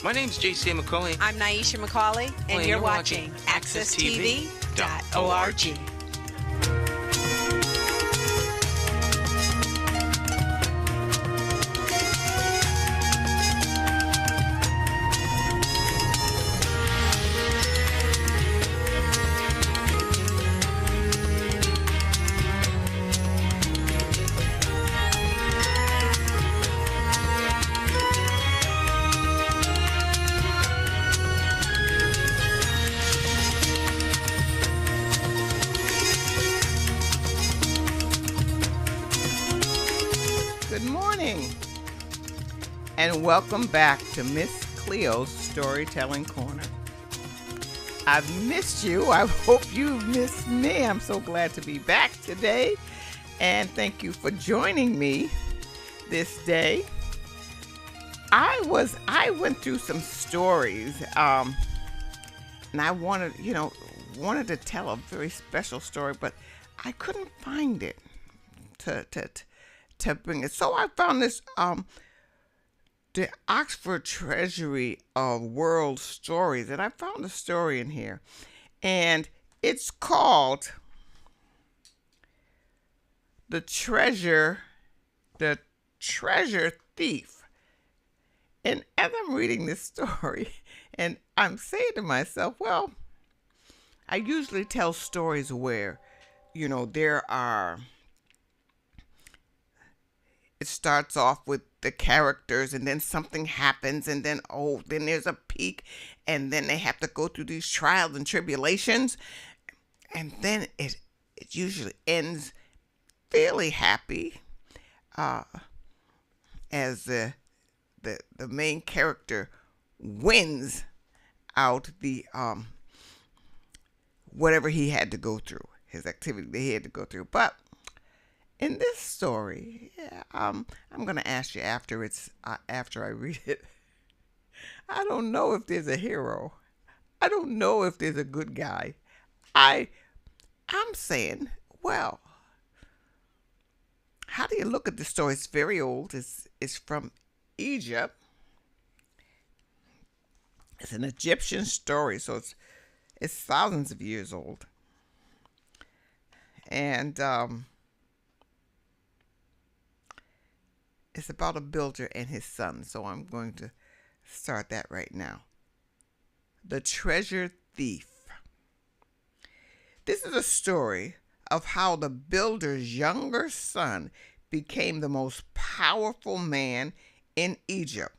My name's J.C. McCauley. I'm Naisha McCauley, and you're watching AccessTV.org. Good morning, and welcome back to Miss Cleo's Storytelling Corner. I've missed you. I hope you've missed me. I'm so glad to be back today, and thank you for joining me this day. I went through some stories, and I wanted to tell a very special story, but I couldn't find it to bring it. So I found this, the Oxford Treasury of World Stories, and I found a story in here, and it's called The Treasure Thief. And as I'm reading this story, and I'm saying to myself, well, I usually tell stories where, it starts off with the characters, and then something happens, and then there's a peak, and then they have to go through these trials and tribulations, and then it usually ends fairly happy, as the main character wins out the whatever he had to go through, his activity that he had to go through. But in this story, I'm going to ask you after I read it. I don't know if there's a hero. I don't know if there's a good guy. I'm saying, well, how do you look at the story? It's very old. It's from Egypt. It's an Egyptian story, so it's thousands of years old. And it's about a builder and his son, so I'm going to start that right now. The Treasure Thief. This is a story of how the builder's younger son became the most powerful man in Egypt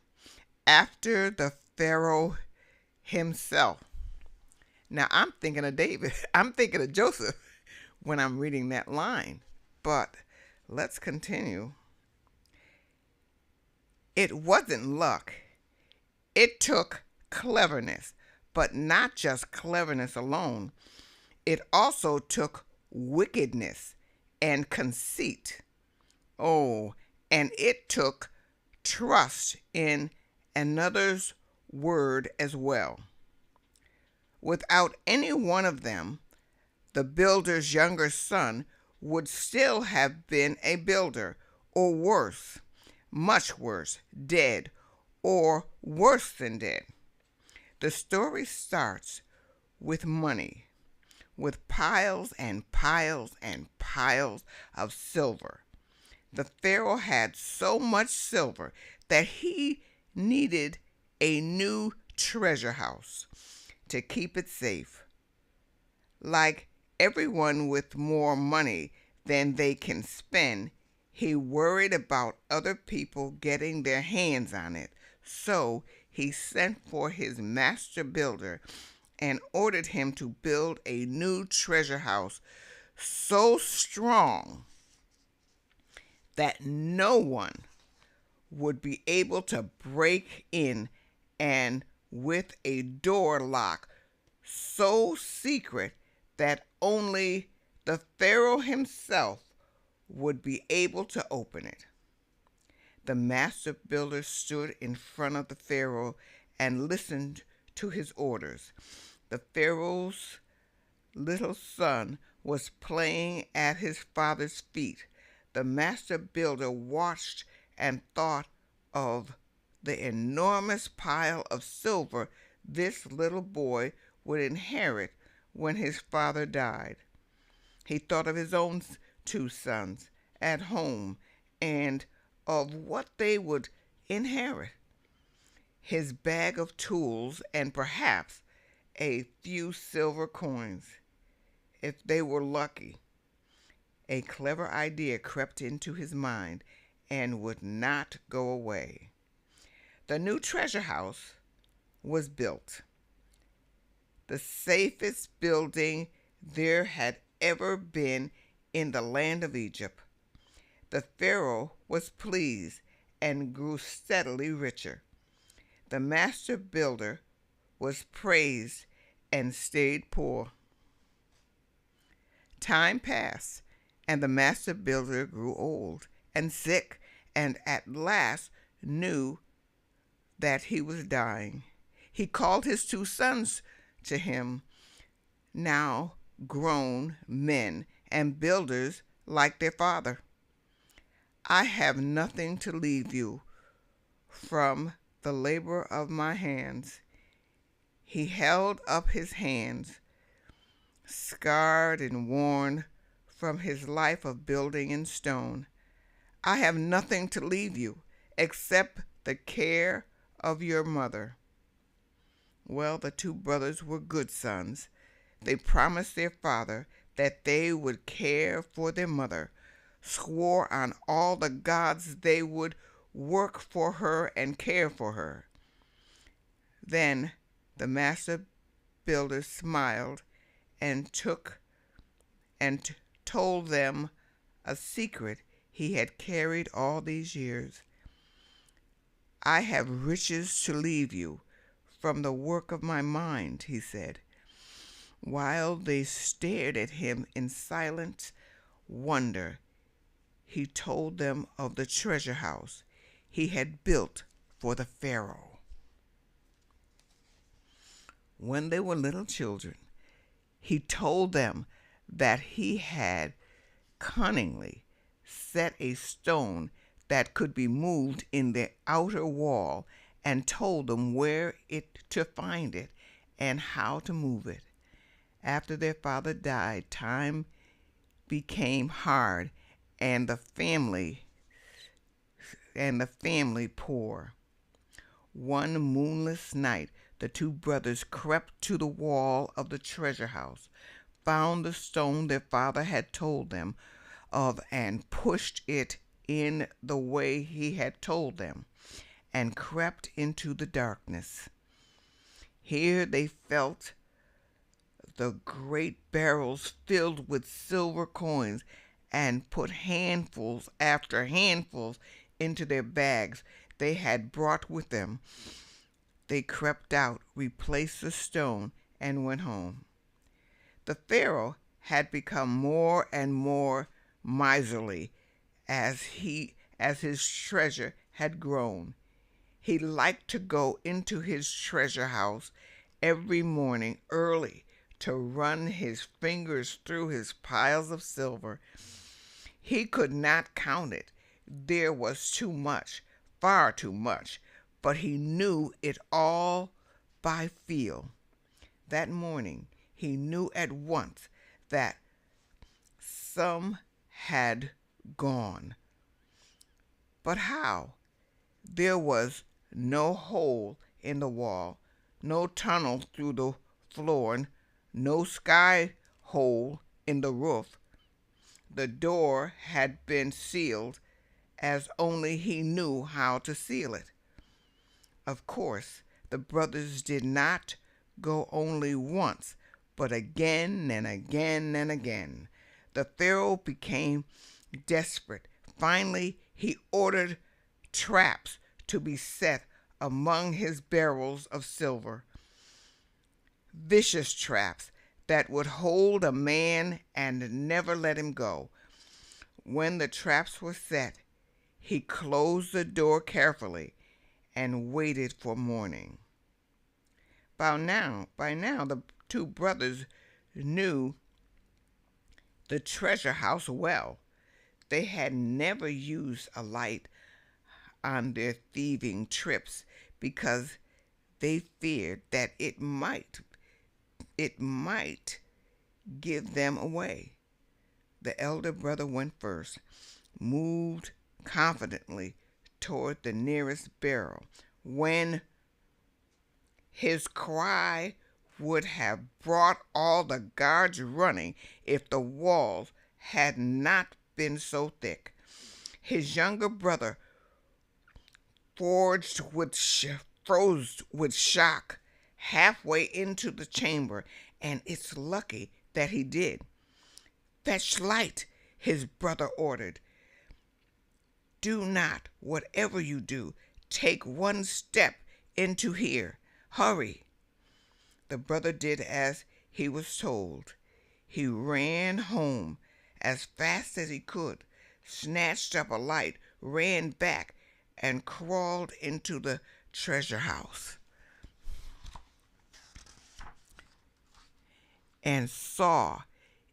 after the Pharaoh himself. Now, I'm thinking of David. I'm thinking of Joseph when I'm reading that line. But let's continue. It wasn't luck. It took cleverness, but not just cleverness alone. It also took wickedness and conceit. Oh, and it took trust in another's word as well. Without any one of them, the builder's younger son would still have been a builder, or worse, much worse, dead, or worse than dead. The story starts with money, with piles and piles and piles of silver. The Pharaoh had so much silver that he needed a new treasure house to keep it safe. Like everyone with more money than they can spend, he worried about other people getting their hands on it. So he sent for his master builder and ordered him to build a new treasure house so strong that no one would be able to break in, and with a door lock so secret that only the Pharaoh himself would be able to open it. The master builder stood in front of the Pharaoh and listened to his orders. The Pharaoh's little son was playing at his father's feet. The master builder watched and thought of the enormous pile of silver this little boy would inherit when his father died. He thought of his own 2 sons at home and of what they would inherit. His bag of tools and perhaps a few silver coins, if they were lucky. A clever idea crept into his mind and would not go away. The new treasure house was built, the safest building there had ever been in the land of Egypt. The Pharaoh was pleased and grew steadily richer. The master builder was praised and stayed poor. Time passed, and the master builder grew old and sick, and at last knew that he was dying. He called his 2 sons to him, now grown men and builders like their father. I have nothing to leave you from the labor of my hands. He held up his hands, scarred and worn from his life of building in stone. I have nothing to leave you except the care of your mother. Well, the 2 brothers were good sons. They promised their father that they would care for their mother, swore on all the gods they would work for her and care for her. Then the master builder smiled and told them a secret he had carried all these years. I have riches to leave you from the work of my mind, he said. While they stared at him in silent wonder, he told them of the treasure house he had built for the Pharaoh. When they were little children, he told them that he had cunningly set a stone that could be moved in the outer wall and told them where to find it and how to move it. After their father died, time became hard and the family poor. One moonless night, the 2 brothers crept to the wall of the treasure house, found the stone their father had told them of, and pushed it in the way he had told them, and crept into the darkness. Here they felt the great barrels filled with silver coins and put handfuls after handfuls into their bags they had brought with them. They crept out, replaced the stone, and went home. The Pharaoh had become more and more miserly as his treasure had grown. He liked to go into his treasure house every morning early to run his fingers through his piles of silver. He could not count it. There was too much, far too much, but he knew it all by feel. That morning, he knew at once that some had gone. But how? There was no hole in the wall, no tunnel through the floor, no sky hole in the roof. The door had been sealed as only he knew how to seal it. Of course, the brothers did not go only once, but again and again and again. The Pharaoh became desperate. Finally, he ordered traps to be set among his barrels of silver. Vicious traps that would hold a man and never let him go. When the traps were set, he closed the door carefully and waited for morning. By now, the 2 brothers knew the treasure house well. They had never used a light on their thieving trips because they feared that it might give them away. The elder brother went first, moved confidently toward the nearest barrel, when his cry would have brought all the guards running if the walls had not been so thick. His younger brother froze with shock halfway into the chamber, and it's lucky that he did. "Fetch light," his brother ordered. "Do not, whatever you do, take one step into here. Hurry." The brother did as he was told. He ran home as fast as he could, snatched up a light, ran back, and crawled into the treasure house and saw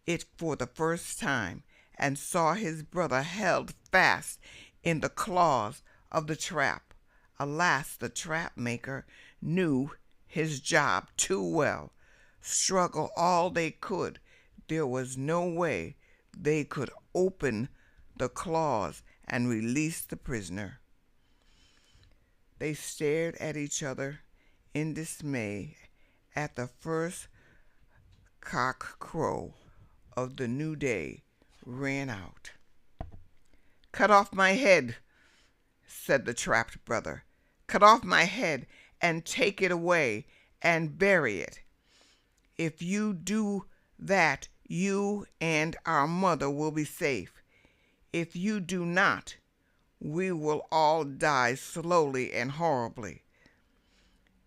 it for the first time, and saw his brother held fast in the claws of the trap. Alas, the trap maker knew his job too well. Struggle all they could, there was no way they could open the claws and release the prisoner. They stared at each other in dismay at the first cock crow of the new day ran out. "Cut off my head," said the trapped brother. "Cut off my head and take it away and bury it. If you do that, you and our mother will be safe. If you do not, we will all die slowly and horribly."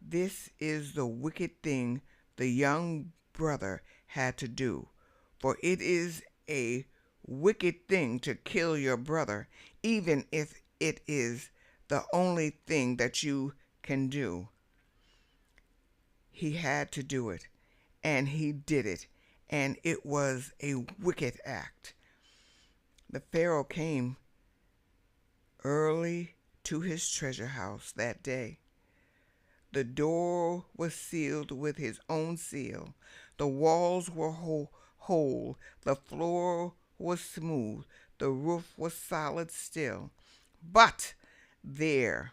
This is the wicked thing the young brother had to do, for it is a wicked thing to kill your brother, even if it is the only thing that you can do. He had to do it, and he did it, and it was a wicked act. The Pharaoh came early to his treasure house that day. The door was sealed with his own seal. The walls were whole, the floor was smooth, the roof was solid still. But there,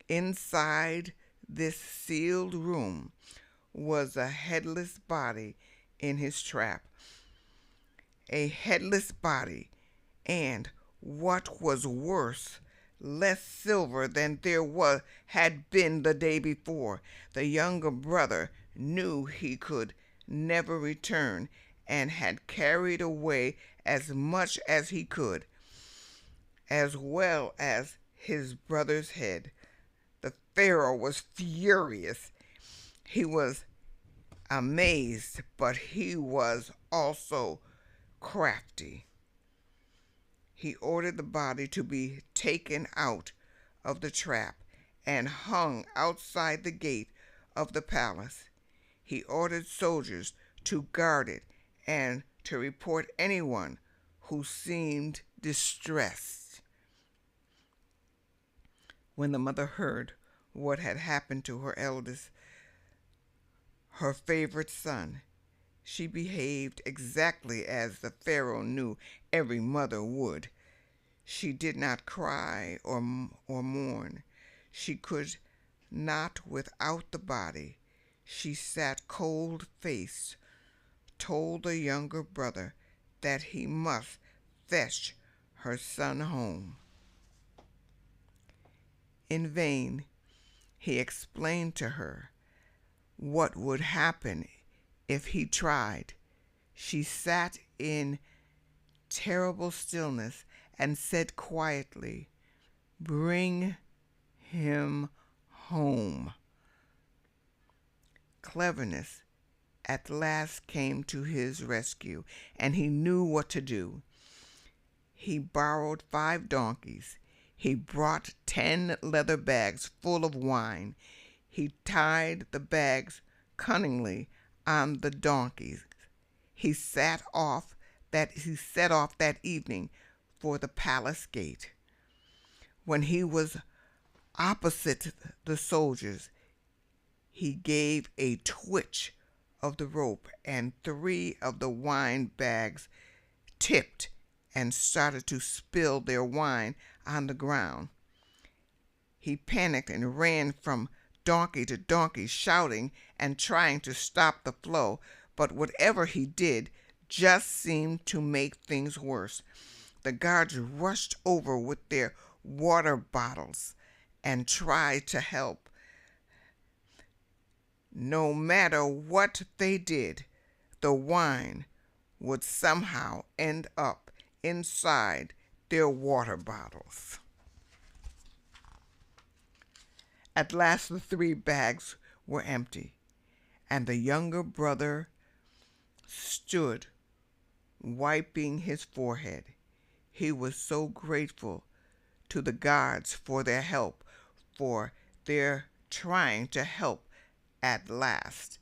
inside this sealed room, was a headless body in his trap. A headless body, and what was worse, less silver than there had been the day before. The younger brother knew he could never return, and had carried away as much as he could, as well as his brother's head. The Pharaoh was furious. He was amazed, but he was also crafty. He ordered the body to be taken out of the trap and hung outside the gate of the palace. He ordered soldiers to guard it and to report anyone who seemed distressed. When the mother heard what had happened to her eldest, her favorite son, she behaved exactly as the Pharaoh knew every mother would. She did not cry or mourn. She could not without the body. She sat cold-faced, told the younger brother that he must fetch her son home. In vain he explained to her what would happen if he tried. She sat in terrible stillness and said quietly, "Bring him home." Cleverness at last came to his rescue, and he knew what to do. He borrowed 5 donkeys. He brought 10 leather bags full of wine. He tied the bags cunningly on the donkeys. He set off that evening for the palace gate. When he was Opposite the soldiers, he gave a twitch of the rope, and 3 of the wine bags tipped and started to spill their wine on the ground. He panicked and ran from donkey to donkey, shouting and trying to stop the flow, but whatever he did just seemed to make things worse. The guards rushed over with their water bottles and tried to help. No matter what they did, the wine would somehow end up inside their water bottles. At last the 3 bags were empty, and the younger brother stood wiping his forehead. He was so grateful to the guards for their help, for their trying to help at last,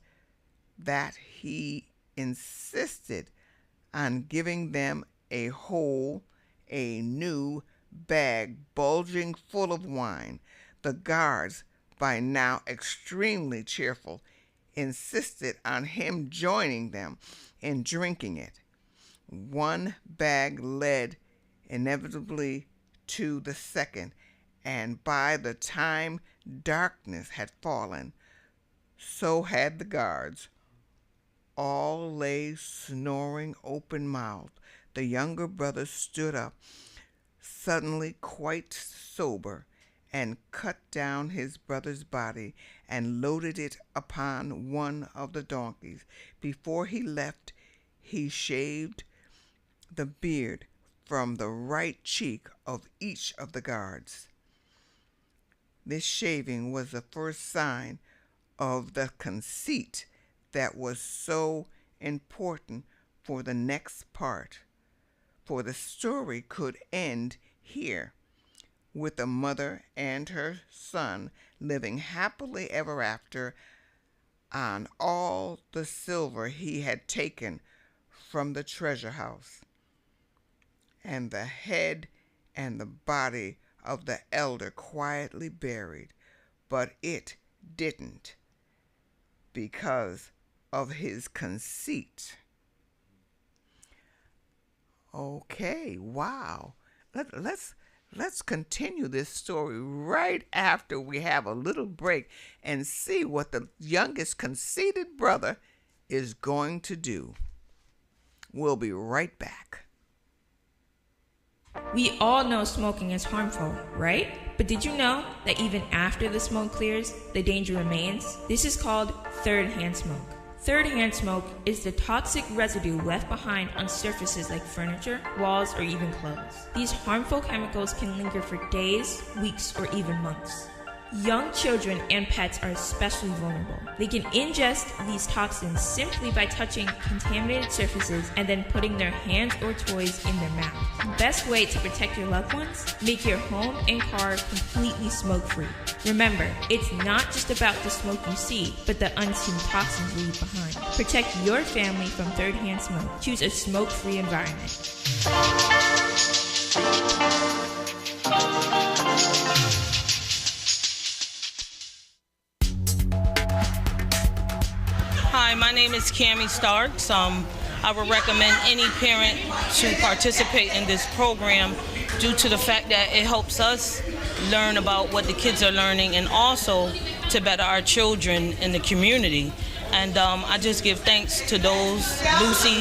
that he insisted on giving them a new bag bulging full of wine. The guards, by now extremely cheerful, insisted on him joining them in drinking it. One bag led inevitably to the second, and by the time darkness had fallen, so had the guards. All lay snoring open-mouthed. The younger brother stood up, suddenly quite sober, and cut down his brother's body and loaded it upon one of the donkeys. Before he left, he shaved the beard from the right cheek of each of the guards. This shaving was the first sign of the conceit that was so important for the next part, for the story could end here, with the mother and her son living happily ever after on all the silver he had taken from the treasure house, and the head and the body of the elder quietly buried. But it didn't, because of his conceit. Okay, wow. Let's continue this story right after we have a little break and see what the youngest conceited brother is going to do. We'll be right back. We all know smoking is harmful, right? But did you know that even after the smoke clears, the danger remains? This is called third-hand smoke. Third-hand smoke is the toxic residue left behind on surfaces like furniture, walls, or even clothes. These harmful chemicals can linger for days, weeks, or even months. Young children and pets are especially vulnerable. They can ingest these toxins simply by touching contaminated surfaces and then putting their hands or toys in their mouth. The best way to protect your loved ones? Make your home and car completely smoke-free. Remember, it's not just about the smoke you see, but the unseen toxins you leave behind. Protect your family from third-hand smoke. Choose a smoke-free environment. Hi, my name is Cammie Starks. I would recommend any parent to participate in this program due to the fact that it helps us learn about what the kids are learning and also to better our children in the community. And I just give thanks to Lucy,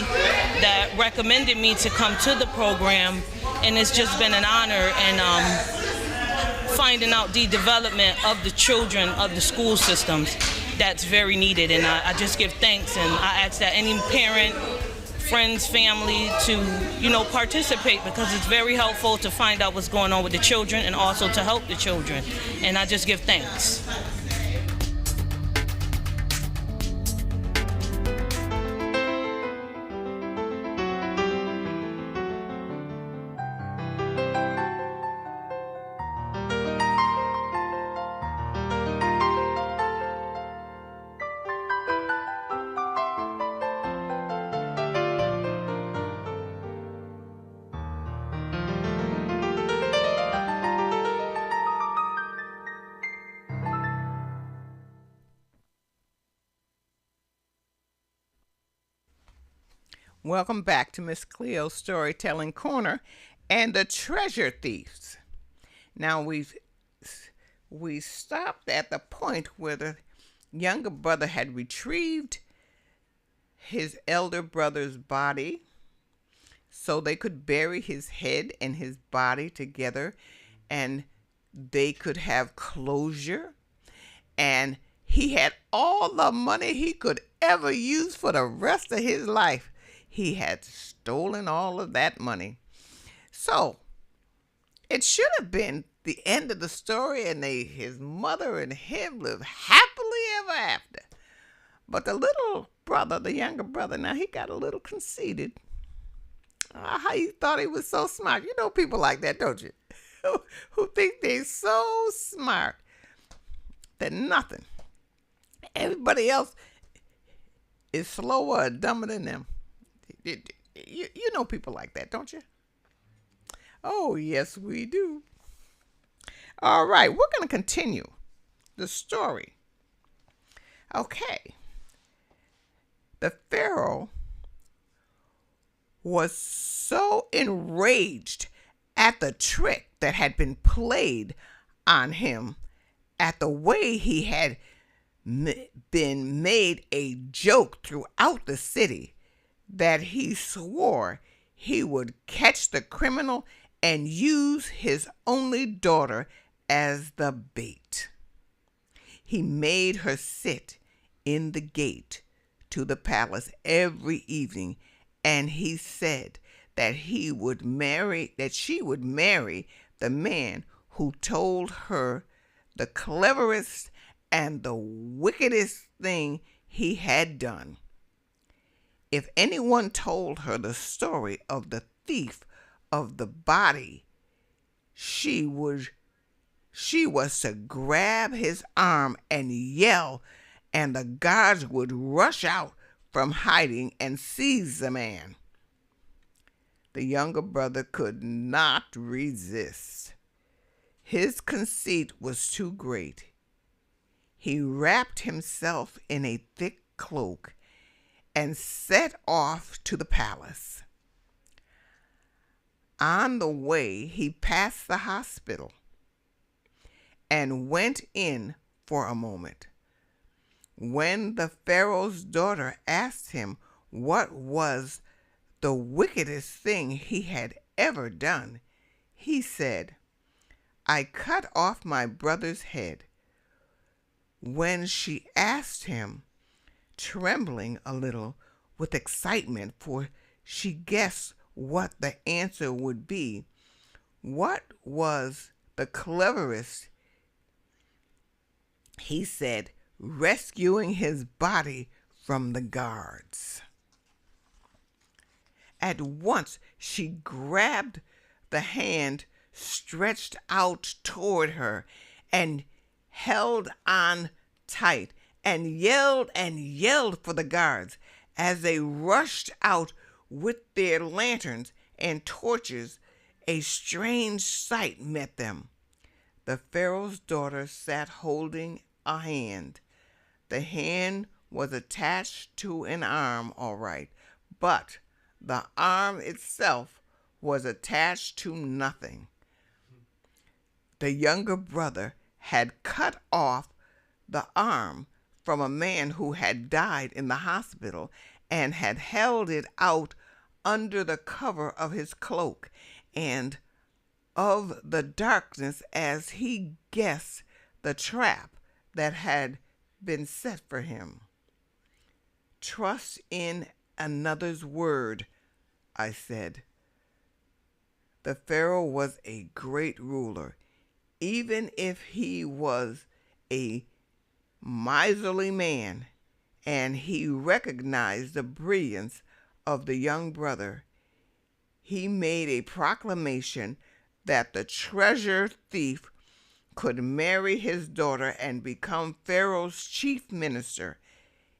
that recommended me to come to the program, and it's just been an honor and finding out the development of the children of the school systems that's very needed, and I just give thanks, and I ask that any parent, friends, family to participate, because it's very helpful to find out what's going on with the children and also to help the children, and I just give thanks. Welcome back to Miss Cleo's Storytelling Corner and the Treasure Thieves. Now we stopped at the point where the younger brother had retrieved his elder brother's body so they could bury his head and his body together and they could have closure. And he had all the money he could ever use for the rest of his life. He had stolen all of that money. So it should have been the end of the story, and his mother and him lived happily ever after. But the little brother, the younger brother, now he got a little conceited. How he thought he was so smart. You know people like that, don't you? Who think they're so smart that nothing. Everybody else is slower or dumber than them. You know people like that, don't you? Oh, yes, we do. All right, we're going to continue the story. Okay. The Pharaoh was so enraged at the trick that had been played on him, at the way he had been made a joke throughout the city, that he swore he would catch the criminal and use his only daughter as the bait. He made her sit in the gate to the palace every evening, and he said that she would marry the man who told her the cleverest and the wickedest thing he had done. If anyone told her the story of the thief of the body, she was to grab his arm and yell, and the guards would rush out from hiding and seize the man. The younger brother could not resist. His conceit was too great. He wrapped himself in a thick cloak and set off to the palace. On the way, he passed the hospital and went in for a moment. When the Pharaoh's daughter asked him what was the wickedest thing he had ever done, he said, "I cut off my brother's head." When she asked him, trembling a little with excitement, for she guessed what the answer would be, what was the cleverest, he said, rescuing his body from the guards. At once she grabbed the hand stretched out toward her and held on tight and yelled for the guards. As they rushed out with their lanterns and torches, a strange sight met them. The Pharaoh's daughter sat holding a hand. The hand was attached to an arm, all right, but the arm itself was attached to nothing. The younger brother had cut off the arm from a man who had died in the hospital and had held it out under the cover of his cloak and of the darkness as he guessed the trap that had been set for him. "Trust in another's word," I said. The Pharaoh was a great ruler, even if he was a miserly man, and he recognized the brilliance of the young brother. He made a proclamation that the treasure thief could marry his daughter and become Pharaoh's chief minister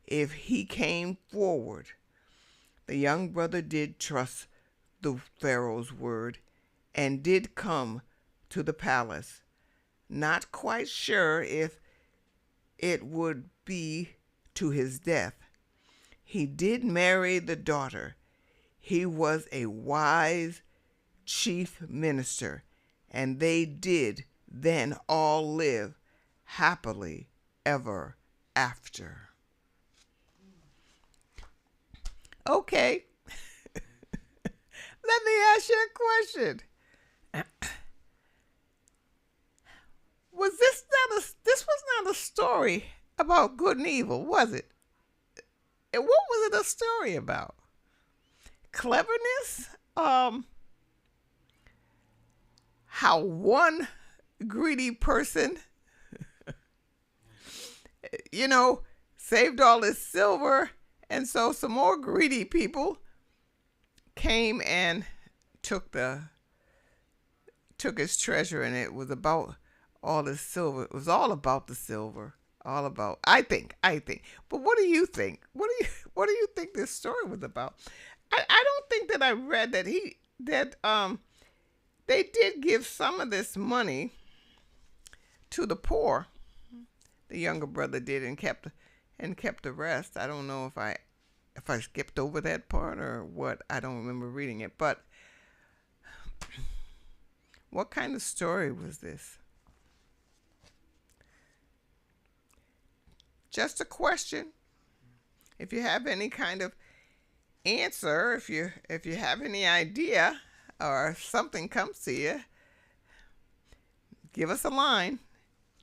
if he came forward. The young brother did trust the Pharaoh's word and did come to the palace, not quite sure if it would be to his death. He did marry the daughter. He was a wise chief minister, and they did then all live happily ever after. Okay. Let me ask you a question. This was not a story about good and evil, was it? And what was it a story about? Cleverness? How one greedy person, saved all his silver, and so some more greedy people came and took his treasure, and it was about all his silver. It was all about the silver. All about, I think. But what do you think? What do you think this story was about? I don't think that I read that they did give some of this money to the poor. The younger brother did, and kept the rest. I don't know if I skipped over that part or what. I don't remember reading it. But what kind of story was this? Just a question. If you have any kind of answer, if you have any idea or something comes to you, give us a line.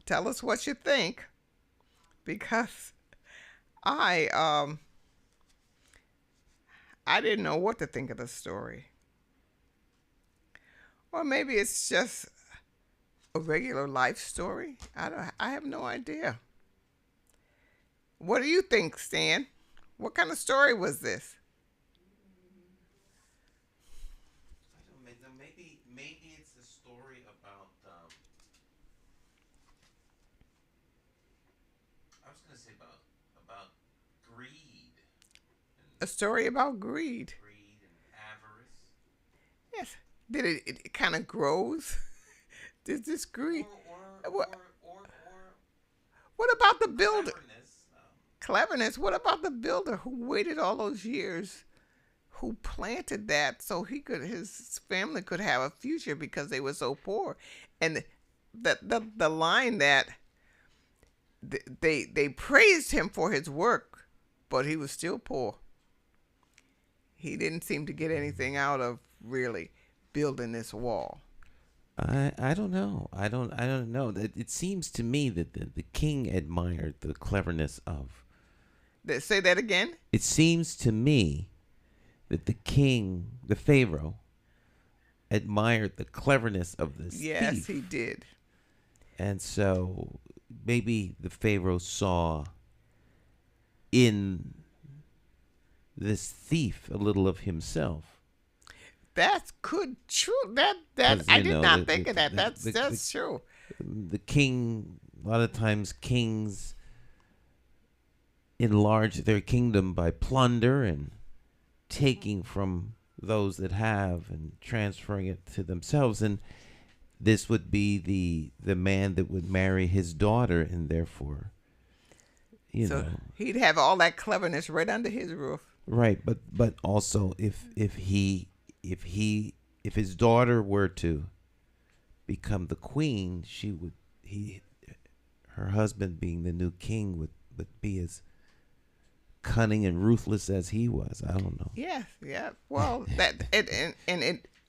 Tell us what you think, because I didn't know what to think of the story. Or maybe it's just a regular life story. I have no idea. What do you think, Stan? What kind of story was this? I don't know. Maybe it's a story about. I was going to say about greed. A story about greed. Greed and avarice. Yes. Did it kind of grows? Did this greed? What about the builder? Cleverness. What about the builder who waited all those years, who planted that so his family could have a future because they were so poor? And the line that they praised him for his work, but he was still poor. He didn't seem to get anything out of really building this wall. I don't know. I don't know. It seems to me that the king admired the cleverness of. Say that again? It seems to me that the king, the Pharaoh, admired the cleverness of this thief. Yes, he did. And so maybe the Pharaoh saw in this thief a little of himself. That's true. That I did not think of that. That's true. The king, a lot of times kings enlarge their kingdom by plunder and taking from those that have and transferring it to themselves. And this would be the man that would marry his daughter, and therefore, so he'd have all that cleverness right under his roof. Right, but also if his daughter were to become the queen, her husband being the new king would be as cunning and ruthless as he was. I don't know. Yeah. Well,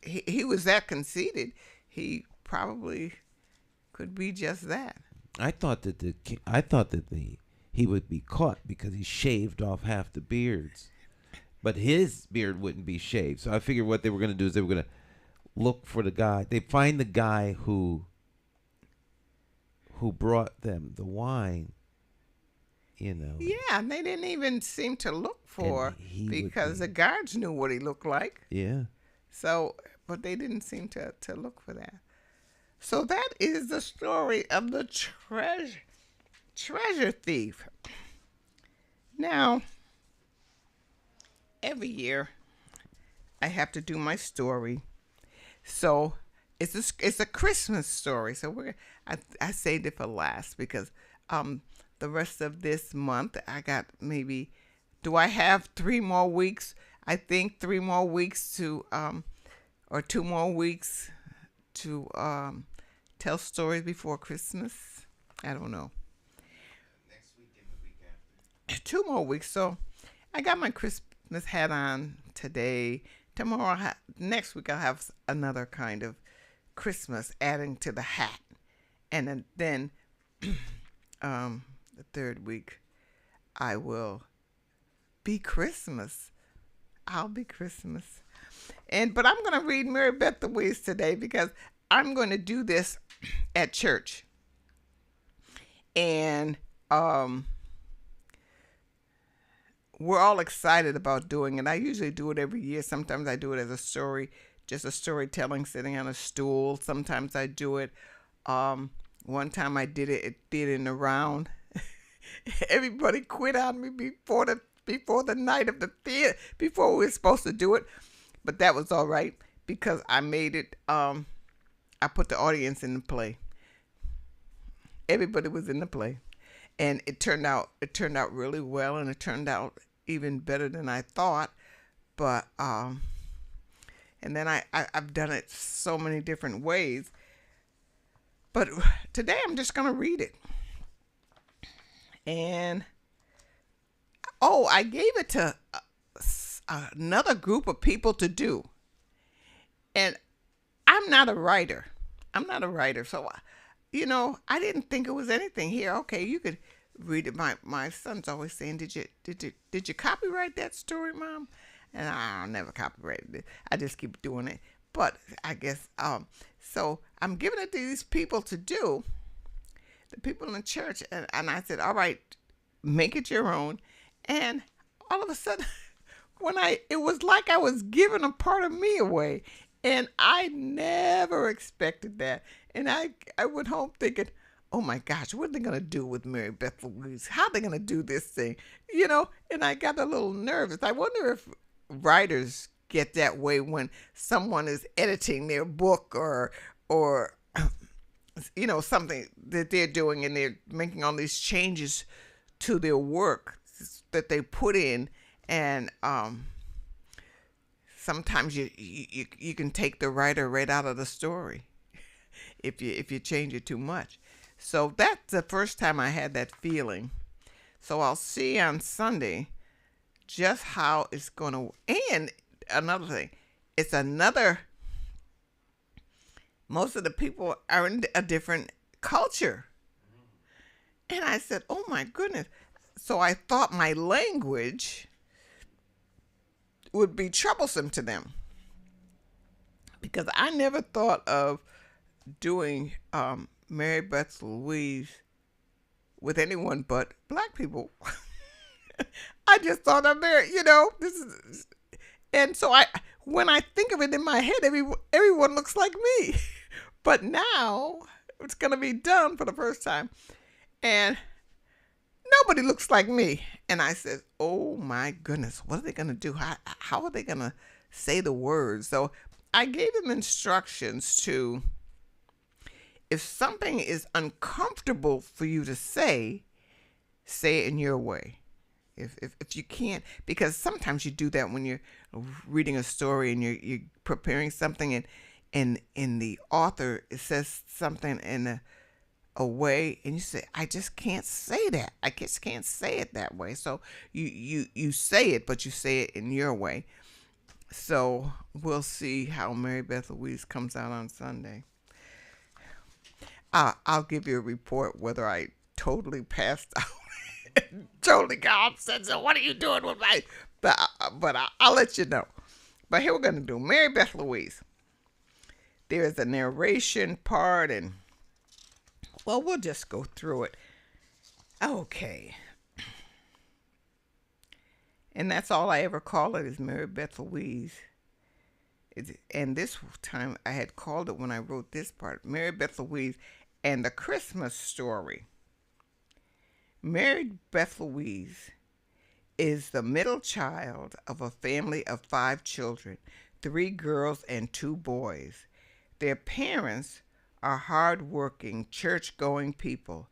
he was that conceited. He probably could be just that. I thought that he would be caught because he shaved off half the beards, but his beard wouldn't be shaved. So I figured what they were going to do is they were going to look for the guy. They find the guy who brought them the wine. Yeah, and they didn't even seem to look for, because the guards knew what he looked like. Yeah. So, but they didn't seem to look for that. So that is the story of the treasure thief. Now, every year I have to do my story. So it's a Christmas story. So I saved it for last because the rest of this month I got maybe. Do I have 3 more weeks? I think 3 more weeks to or 2 more weeks to tell stories before Christmas. I don't know. Next week and the week after. 2 more weeks. So I got my Christmas hat on today. Tomorrow, next week, I'll have another kind of Christmas adding to the hat. And then the third week, I will be Christmas. I'll be Christmas. But I'm going to read Mary Beth Louise today because I'm going to do this at church. And we're all excited about doing it. I usually do it every year. Sometimes I do it as a story, just a storytelling sitting on a stool. Sometimes I do it. One time I did it in the round. Everybody quit on me before the night of the theater, before we were supposed to do it. But that was all right because I made it. I put the audience in the play. Everybody was in the play, and it turned out really well, and it turned out even better than I thought. But and then I've done it so many different ways. But today I'm just gonna read it. And I gave it to another group of people to do. And I'm not a writer. So I didn't think it was anything here. Okay, you could read it. My son's always saying, "Did you copyright that story, Mom?" And I never copyrighted it. I just keep doing it. But I guess so I'm giving it to these people to do, the people in the church, and I said, all right, make it your own. And all of a sudden, it was like I was giving a part of me away, and I never expected that. And I went home thinking, oh my gosh, what are they going to do with Mary Beth Louise? How are they going to do this thing? And I got a little nervous. I wonder if writers get that way when someone is editing their book or something that they're doing, and they're making all these changes to their work that they put in, and sometimes you can take the writer right out of the story if you change it too much. So that's the first time I had that feeling. So I'll see on Sunday just how it's going to. And another thing, most of the people are in a different culture. And I said, oh my goodness. So I thought my language would be troublesome to them, because I never thought of doing Mary Beth Louise with anyone but black people. I just thought of Mary, this is, and so when I think of it in my head, everyone looks like me. But now it's going to be done for the first time, and nobody looks like me. And I said, oh my goodness, what are they going to do? How are they going to say the words? So I gave them instructions to, if something is uncomfortable for you to say it in your way. If you can't, because sometimes you do that when you're reading a story and you're preparing something, and the author says something in a way, and you say, I just can't say that. I just can't say it that way. So you say it, but you say it in your way. So we'll see how Mary Beth Louise comes out on Sunday. I'll give you a report whether I totally passed out. Totally got upset. So what are you doing with my? But I'll let you know. But here we're going to do Mary Beth Louise. There is a narration part, and we'll just go through it. Okay. And that's all I ever call it, is Mary Beth Louise. And this time I had called it, when I wrote this part, Mary Beth Louise and the Christmas Story. Mary Beth Louise is the middle child of a family of 5 children, 3 girls and 2 boys. Their parents are hard-working, church-going people.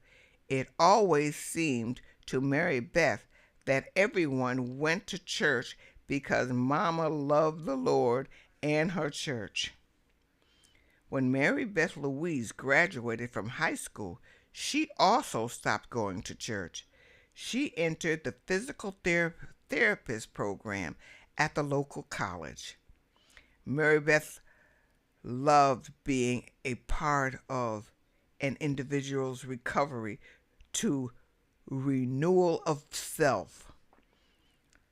It always seemed to Mary Beth that everyone went to church because Mama loved the Lord and her church. When Mary Beth Louise graduated from high school, she also stopped going to church. She entered the physical therapist program at the local college. Mary Beth loved being a part of an individual's recovery to renewal of self.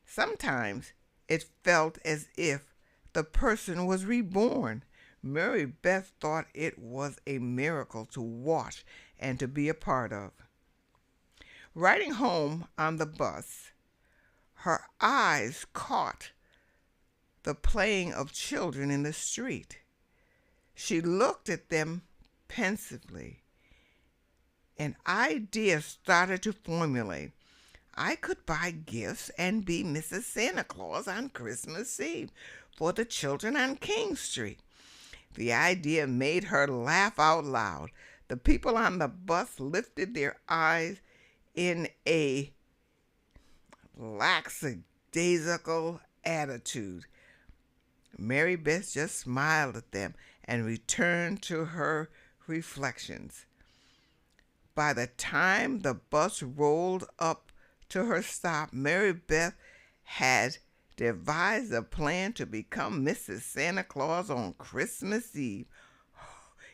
Sometimes it felt as if the person was reborn. Mary Beth thought it was a miracle to watch and to be a part of. Riding home on the bus, her eyes caught the playing of children in the street. She looked at them pensively. An idea started to formulate. I could buy gifts and be Mrs. Santa Claus on Christmas Eve for the children on King Street. The idea made her laugh out loud. The people on the bus lifted their eyes in a lackadaisical attitude. Mary Beth just smiled at them and returned to her reflections. By the time the bus rolled up to her stop, Mary Beth had devised a plan to become Mrs. Santa Claus on Christmas Eve.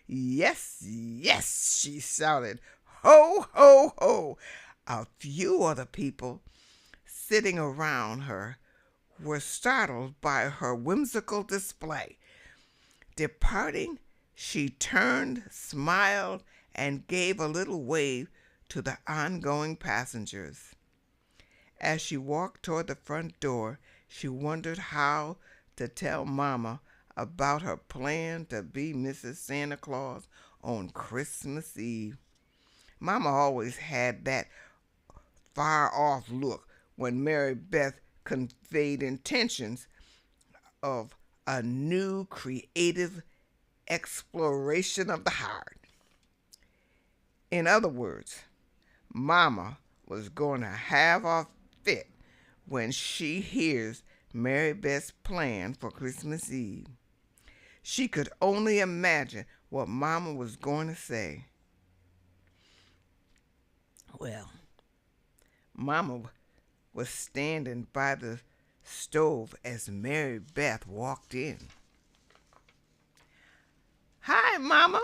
Yes, yes, she shouted. Ho, ho, ho. A few of the people sitting around her were startled by her whimsical display. Departing, she turned, smiled, and gave a little wave to the ongoing passengers. As she walked toward the front door, she wondered how to tell Mama about her plan to be Mrs. Santa Claus on Christmas Eve. Mama always had that far-off look when Mary Beth conveyed intentions of a new creative exploration of the heart. In other words, Mama was going to have a fit when she hears Mary Beth's plan for Christmas Eve. She could only imagine what Mama was going to say. Well, Mama was standing by the stove as Mary Beth walked in. Hi, Mama.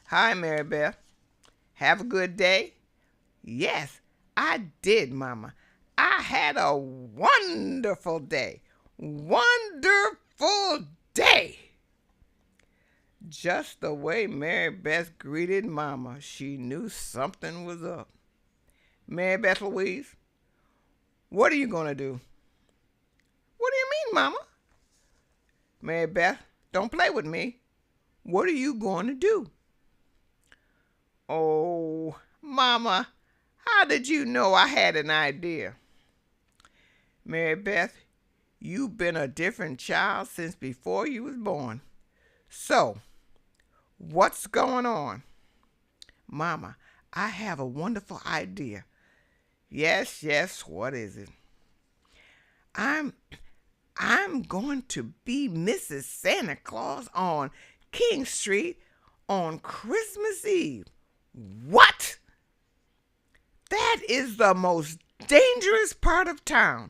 Hi, Mary Beth. Have a good day? Yes, I did, Mama. I had a wonderful day. Wonderful day. Just the way Mary Beth greeted Mama, she knew something was up. Mary Beth Louise, what are you going to do? What do you mean, Mama? Mary Beth, don't play with me. What are you going to do? Oh, Mama, how did you know I had an idea? Mary Beth, you've been a different child since before you was born. So, what's going on? Mama, I have a wonderful idea. Yes, what is it? I'm going to be Mrs. Santa Claus on King Street on Christmas Eve. What? That is the most dangerous part of town.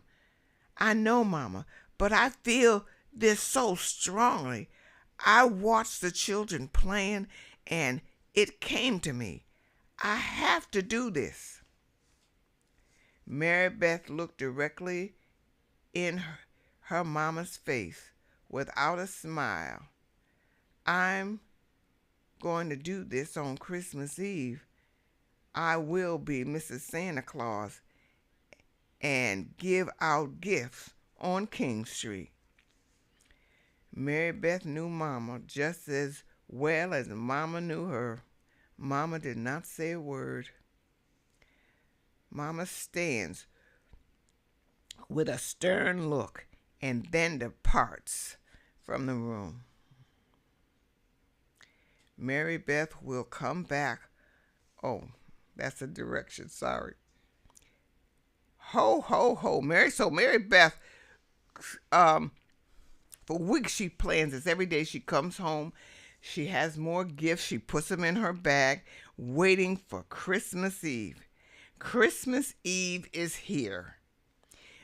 I know, Mama, but I feel this so strongly. I watched the children playing, and it came to me. I have to do this. Mary Beth looked directly in her Mama's face without a smile. I'm going to do this on Christmas Eve. I will be Mrs. Santa Claus and give out gifts on King Street. Mary Beth knew Mama just as well as Mama knew her. Mama did not say a word. Mama stands with a stern look and then departs from the room. Mary Beth will come back. Oh, that's a direction, sorry. Ho, ho, ho. Mary Beth, for weeks she plans this. Every day she comes home, she has more gifts. She puts them in her bag, waiting for Christmas Eve. Christmas Eve is here.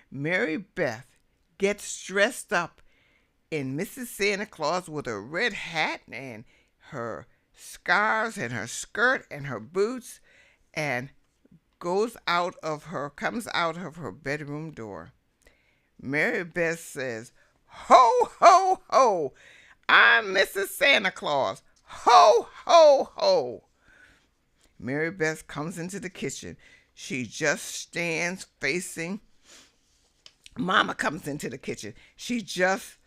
Mary Beth gets dressed up in Mrs. Santa Claus with her red hat and her scarves and her skirt and her boots, and comes out of her bedroom door. Mary Beth says, "Ho, ho, ho! I'm Mrs. Santa Claus. Ho, ho, ho!" Mary Beth comes into the kitchen. She just stands facing. Mama comes into the kitchen. She just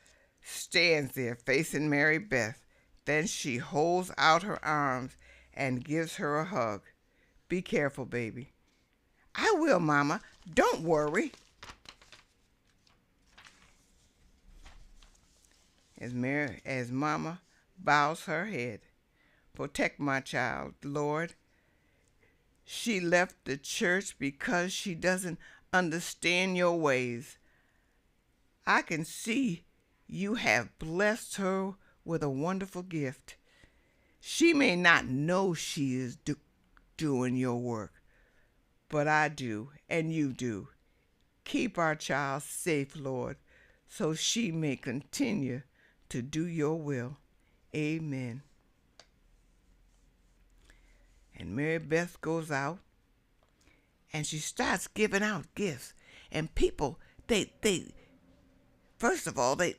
stands there facing Mary Beth. Then she holds out her arms and gives her a hug. "Be careful, baby." "I will, Mama. Don't worry." As Mama bows her head, "Protect my child, Lord. She left the church because she doesn't understand your ways. I can see you have blessed her with a wonderful gift. She may not know she is doing your work, but I do, and you do. Keep our child safe, Lord, so she may continue to do your will. Amen." And Mary Beth goes out and she starts giving out gifts. And people, they first of all, they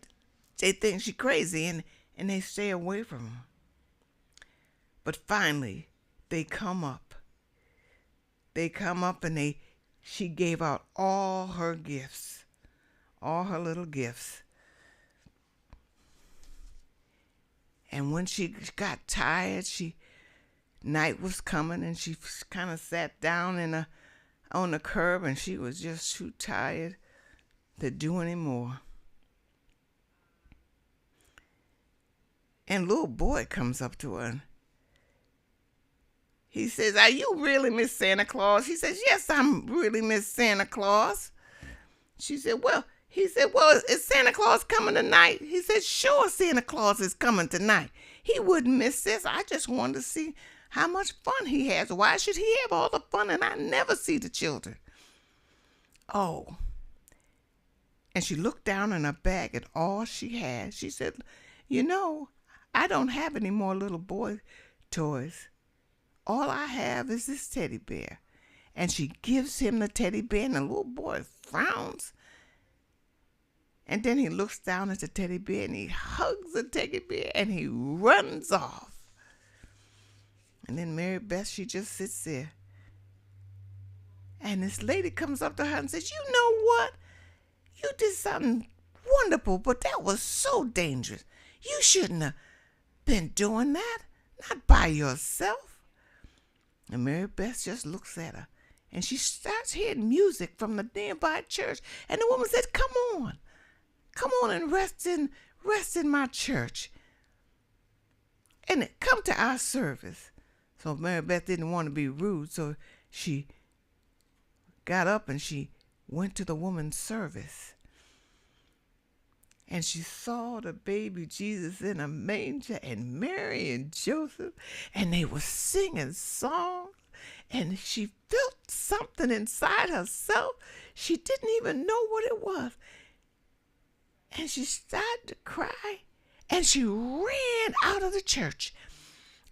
think she's crazy and they stay away from her. But finally, they come up. And she gave out all her gifts, all her little gifts. And when she got tired, night was coming, and she kind of sat down on the curb, and she was just too tired to do any more. And little boy comes up to her. And he says, "Are you really Miss Santa Claus?" She says, "Yes, I'm really Miss Santa Claus." She said, He said, "Well, is Santa Claus coming tonight?" He said, "Sure, Santa Claus is coming tonight. He wouldn't miss this. I just wanted to see how much fun he has. Why should he have all the fun and I never see the children?" Oh. And she looked down in her bag at all she had. She said, "I don't have any more little boy toys. All I have is this teddy bear." And she gives him the teddy bear, and the little boy frowns. And then he looks down at the teddy bear, and he hugs the teddy bear, and he runs off. And then Mary Beth, she just sits there. And this lady comes up to her and says, "You know what? You did something wonderful, but that was so dangerous. You shouldn't have been doing that, not by yourself." And Mary Beth just looks at her, and she starts hearing music from the nearby church. And the woman said, Come on and rest in my church, and come to our service." So Mary Beth didn't want to be rude, so she got up and she went to the woman's service. And she saw the baby Jesus in a manger, and Mary and Joseph, and they were singing songs, and she felt something inside herself. She didn't even know what it was. And she started to cry, and she ran out of the church.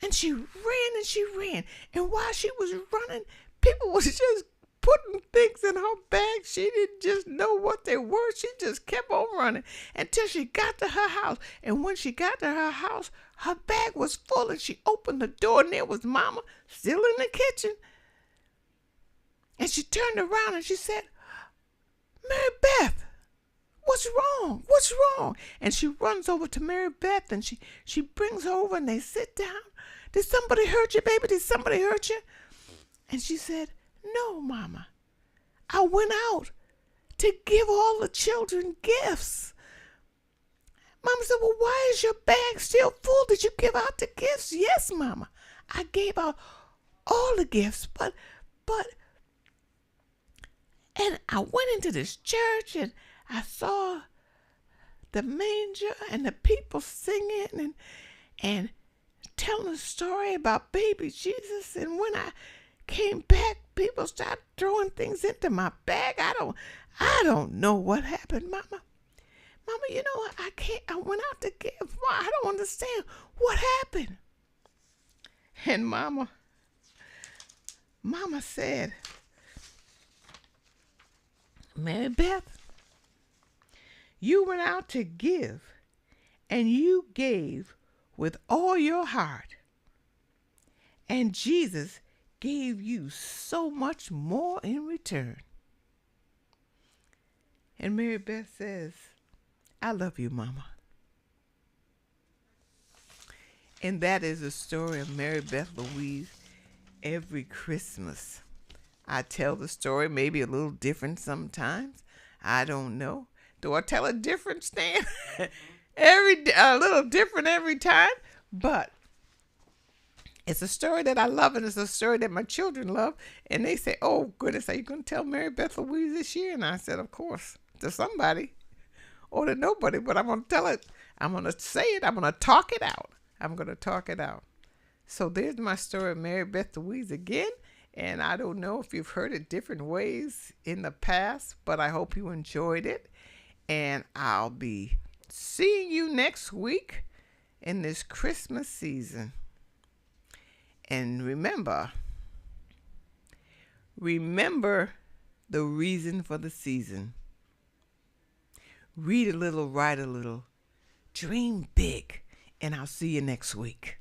And she ran. And while she was running, people was just putting things in her bag. She didn't just know what they were. She just kept on running until she got to her house. And when she got to her house, her bag was full, and she opened the door, and there was Mama still in the kitchen. And she turned around and she said, "Mary Beth, what's wrong? What's wrong?" And she runs over to Mary Beth, and she brings her over, and they sit down. "Did somebody hurt you, baby? Did somebody hurt you?" And she said, "No, Mama. I went out to give all the children gifts." Mama said, "Well, why is your bag still full? Did you give out the gifts?" "Yes, Mama. I gave out all the gifts, but And I went into this church and I saw the manger and the people singing and telling a story about baby Jesus. And when I came back, people started throwing things into my bag. I don't know what happened, Mama. Mama, you know, I went out to give. I don't understand what happened. And Mama said, Mary Beth, you went out to give, and you gave with all your heart. And Jesus gave you so much more in return. And Mary Beth says, I love you, Mama. And that is the story of Mary Beth Louise. Every Christmas I tell the story, maybe a little different sometimes. I don't know. Do I tell it different, Stan? A little different every time. But it's a story that I love, and it's a story that my children love. And they say, oh, goodness, are you going to tell Mary Beth Louise this year? And I said, of course, to somebody or to nobody. But I'm going to tell it. I'm going to say it. I'm going to talk it out. I'm going to talk it out. So there's my story of Mary Beth Louise again. And I don't know if you've heard it different ways in the past, but I hope you enjoyed it. And I'll be seeing you next week in this Christmas season. And remember the reason for the season. Read a little, write a little, dream big, and I'll see you next week.